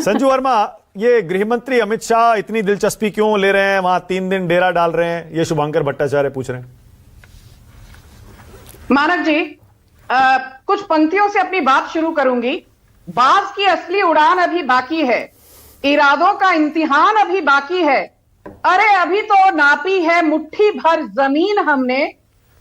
संजू वर्मा, ये गृह मंत्री अमित शाह इतनी दिलचस्पी क्यों ले रहे हैं, वहां 3 दिन डेरा डाल रहे हैं, ये शुभंकर भट्टाचार्य पूछ रहे हैं। मानक जी, कुछ पंक्तियों से अपनी बात शुरू करूंगी। बाज की असली उड़ान अभी बाकी है, इरादों का इम्तिहान अभी बाकी है। अरे अभी तो नापी है मुट्ठी भर जमीन हमने,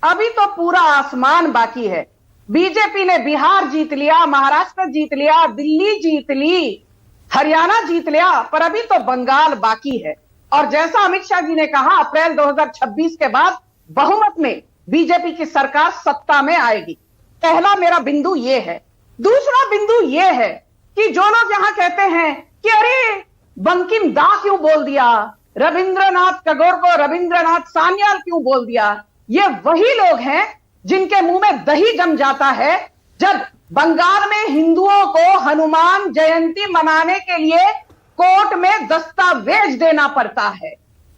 अभी तो पूरा आसमान बाकी है। बीजेपी ने बिहार जीत लिया, महाराष्ट्र जीत लिया, दिल्ली जीत ली, हरियाणा जीत लिया, पर अभी तो बंगाल बाकी है। और जैसा अमित शाह जी ने कहा, अप्रैल 2026 के बाद बहुमत में बीजेपी की सरकार सत्ता में आएगी। पहला मेरा बिंदु यह है। दूसरा बिंदु यह है कि जो लोग यहां कहते हैं कि अरे बंकिम दा क्यों बोल दिया, रविंद्रनाथ टैगोर को रविंद्रनाथ सान्याल क्यों बोल दिया, ये वही लोग हैं जिनके मुंह में दही जम जाता है जब बंगाल में हिंदुओं को हनुमान जयंती मनाने के लिए कोर्ट में दस्तावेज देना पड़ता है,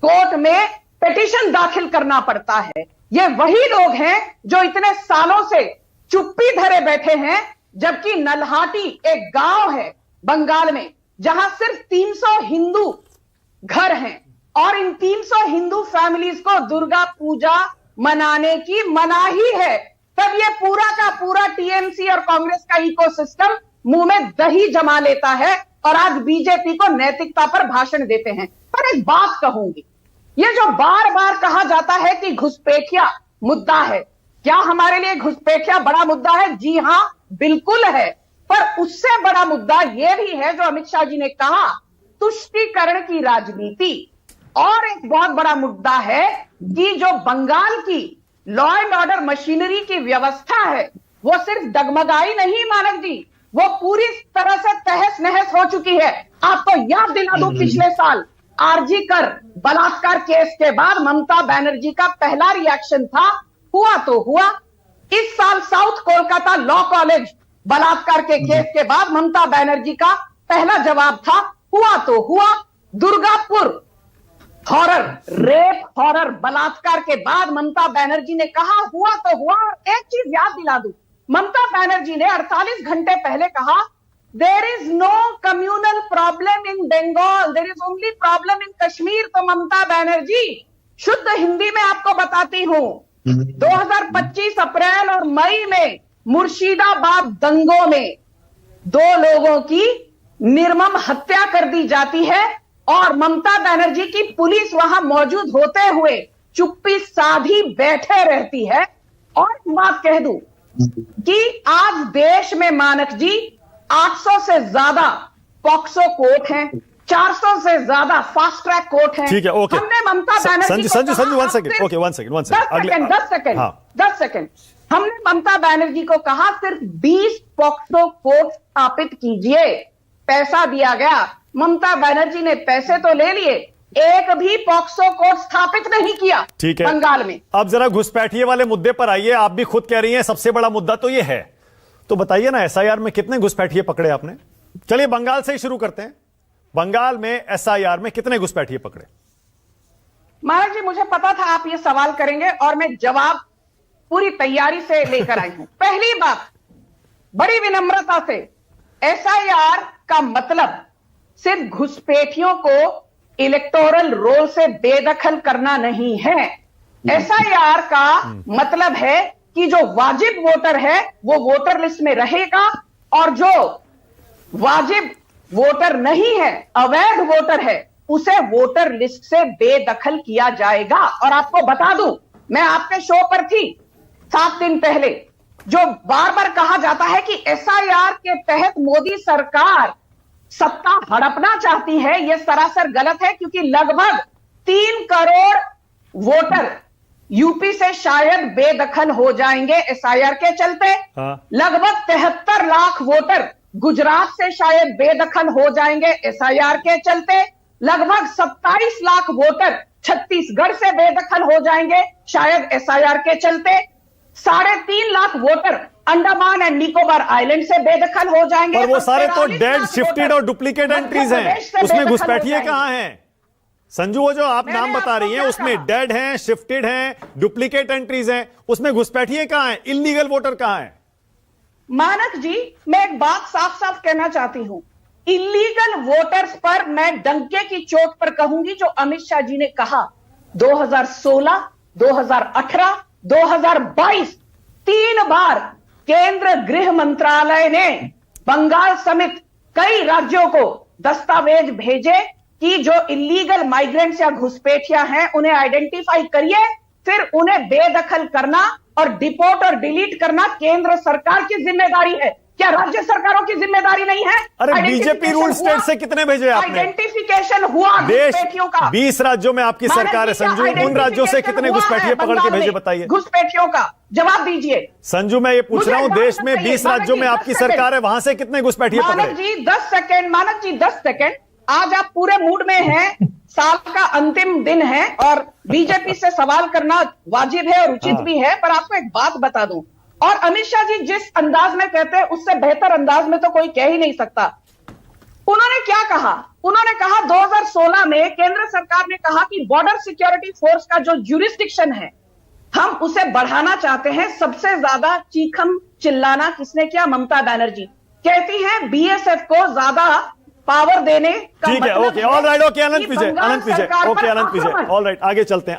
कोर्ट में पिटीशन दाखिल करना पड़ता है। ये वही लोग हैं जो इतने सालों से चुप्पी धरे बैठे हैं, जबकि नल्हाटी एक गांव है बंगाल में जहां सिर्फ 300 हिंदू घर हैं और इन 300 हिंदू फैमिलीज को दुर्गा पूजा मनाने की मनाही है। तब ये पूरा का पूरा टीएमसी और कांग्रेस का इकोसिस्टम मुंह में दही जमा लेता है और आज बीजेपी को नैतिकता पर भाषण देते हैं। पर एक बात कहूंगी, ये जो बार बार कहा जाता है कि घुसपैठिया मुद्दा है, क्या हमारे लिए घुसपैठिया बड़ा मुद्दा है? जी हां, बिल्कुल है। पर उससे बड़ा मुद्दा यह भी है जो अमित शाह जी ने कहा, तुष्टीकरण की राजनीति। और एक बहुत बड़ा मुद्दा है कि जो बंगाल की लॉ एंड ऑर्डर मशीनरी की व्यवस्था है वो सिर्फ डगमगाई नहीं मानक जी, वो पूरी तरह से तहस नहस हो चुकी है। आपको याद दिला दूं, पिछले साल आरजी कर बलात्कार केस के बाद ममता बनर्जी का पहला रिएक्शन था हुआ तो हुआ। इस साल साउथ कोलकाता लॉ कॉलेज बलात्कार के केस के बाद ममता बनर्जी का पहला जवाब था हुआ तो हुआ। दुर्गापुर हॉरर, रेप हॉरर बलात्कार के बाद ममता बनर्जी ने कहा हुआ तो हुआ। और एक चीज याद दिला दूं, ममता बनर्जी ने 48 घंटे पहले कहा there is no communal problem in Bengal, there is only problem in Kashmir. तो ममता बनर्जी, शुद्ध हिंदी में आपको बताती हूं, 2025 अप्रैल और मई में मुर्शिदाबाद दंगों में 2 लोगों की निर्मम हत्या कर दी जाती है और ममता बनर्जी की पुलिस वहां मौजूद होते हुए चुप्पी साधी बैठे रहती है। और एक बात कह दूं कि आज देश में मानक जी 800 से ज्यादा पॉक्सो कोर्ट हैं, 400 से ज्यादा फास्ट ट्रैक कोर्ट हैं। ठीक है, ओके। हमने Mamata Banerjee Sanju 1 second, okay 1 second 10 second हमने ममता बनर्जी को कहा सिर्फ 20 पॉक्सो कोर्ट स्थापित कीजिए, पैसा दिया गया। ममता बनर्जी ने पैसे तो ले लिए, एक भी पॉक्सो कोर्ट स्थापित नहीं किया। ठीक है, बंगाल में। अब जरा घुसपैठिए वाले मुद्दे पर आइए। आप भी खुद कह रही हैं सबसे बड़ा मुद्दा तो ये है, तो बताइए ना एसआईआर में कितने घुसपैठिए पकड़े आपने? चलिए बंगाल से ही शुरू करते हैं। बंगाल में एसआईआर में कितने घुसपैठिए पकड़े? महाराज जी, मुझे पता था आप ये सवाल करेंगे और मैं जवाब पूरी तैयारी से लेकर आई हूं। पहली बात, बड़ी विनम्रता से, एसआईआर का मतलब सिर्फ घुसपैठियों को इलेक्टोरल रोल से बेदखल करना नहीं है। एसआईआर का मतलब है कि जो वाजिब वोटर है वो वोटर लिस्ट में रहेगा और जो वाजिब वोटर नहीं है, अवैध वोटर है, उसे वोटर लिस्ट से बेदखल किया जाएगा। और आपको बता दूं, मैं आपके शो पर थी 7 दिन पहले, जो बार बार कहा जाता है कि एसआईआर के तहत मोदी सरकार सत्ता हड़पना चाहती है, यह सरासर गलत है, क्योंकि लगभग 3 करोड़ वोटर यूपी से शायद बेदखल हो जाएंगे एसआईआर के चलते। लगभग 73 लाख वोटर गुजरात से शायद बेदखल हो जाएंगे एसआईआर के चलते। लगभग 27 लाख वोटर छत्तीसगढ़ से बेदखल हो जाएंगे शायद एसआईआर के चलते। 3.5 lakh voter Andaman and Nicobar island से बेदखल हो जाएंगे। और वो सारे तो डेड, शिफ्टेड और डुप्लीकेट एंट्रीज हैं, उसमें घुसपैठिए कहां हैं? संजू, वो जो आप नाम बता रही हैं उसमें डेड हैं, शिफ्टेड हैं, डुप्लीकेट एंट्रीज हैं, उसमें घुसपैठिए कहां हैं? इल्लीगल वोटर कहां हैं? मानक जी, मैं एक बात साफ साफ कहना चाहती हूं, इलीगल वोटर्स पर मैं डंके की चोट पर कहूंगी, जो अमित शाह जी ने कहा 2016, 2018, 2022 3 बार केंद्र गृह मंत्रालय ने बंगाल समेत कई राज्यों को दस्तावेज भेजे कि जो इलीगल माइग्रेंट्स या घुसपैठिया हैं उन्हें आइडेंटिफाई करिए, फिर उन्हें बेदखल करना और डिपोर्ट और डिलीट करना केंद्र सरकार की जिम्मेदारी है। क्या राज्य सरकारों की जिम्मेदारी नहीं है? अरे बीजेपी रूल स्टेट से कितने भेजे आपने? आइडेंटिफिकेशन हुआ देश घुसपैठियों का। 20 राज्यों में आपकी सरकार है संजू, उन राज्यों से कितने घुसपैठिए पकड़ के भेजे बताइए? घुसपैठियों का जवाब दीजिए संजू, मैं ये पूछ रहा हूं, देश में 20 राज्यों में आपकी सरकार है, वहां से कितने घुसपैठिए पकड़े? मानव जी 10 सेकेंड, मानव जी 10 सेकेंड। आज आप पूरे मूड में हैं, साल का अंतिम दिन है और बीजेपी से सवाल करना वाजिब है और उचित भी है, पर आपको एक बात बता दूं, और अमित शाह जी जिस अंदाज में कहते हैं उससे बेहतर अंदाज में तो कोई कह ही नहीं सकता। उन्होंने क्या कहा? उन्होंने कहा 2016 में केंद्र सरकार ने कहा कि बॉर्डर सिक्योरिटी फोर्स का जो ज्यूरिस्डिक्शन है हम उसे बढ़ाना चाहते हैं। सबसे ज्यादा चीखम चिल्लाना किसने किया? ममता बनर्जी कहती है बीएसएफ को ज्यादा पावर देने का ठीक है, मतलब ओके, ऑल राइट, ओके, अनंत कि विजय, बंगाल अनंत विजय, सरकार ओके, पर अनंत विजय, आक्रमण। ऑल राइट, आगे चलते हैं।